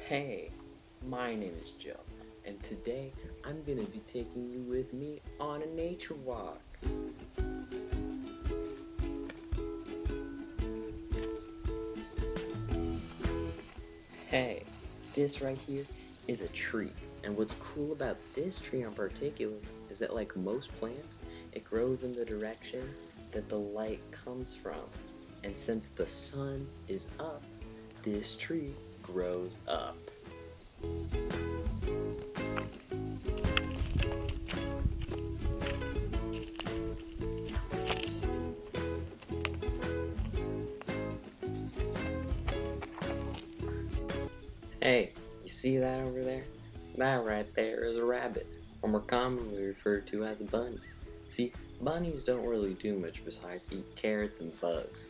Hey, my name is Joe, and today I'm gonna be taking you with me on a nature walk. Hey, this right here is a tree, and what's cool about this tree in particular is that, like most plants, it grows in the direction that the light comes from. And since the sun is up, this tree grows up. Hey, you see that over there? That right there is a rabbit, or more commonly referred to as a bunny. See, bunnies don't really do much besides eat carrots and bugs,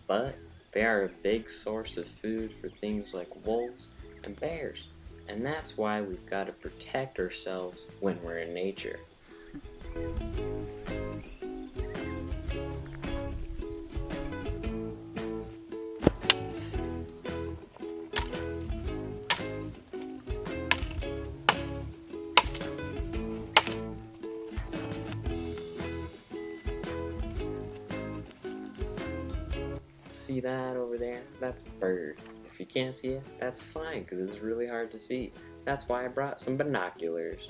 but they are a big source of food for things like wolves and bears, and that's why we've got to protect ourselves when we're in nature. See that over there? That's a bird. If you can't see it, that's fine because it's really hard to see. That's why I brought some binoculars.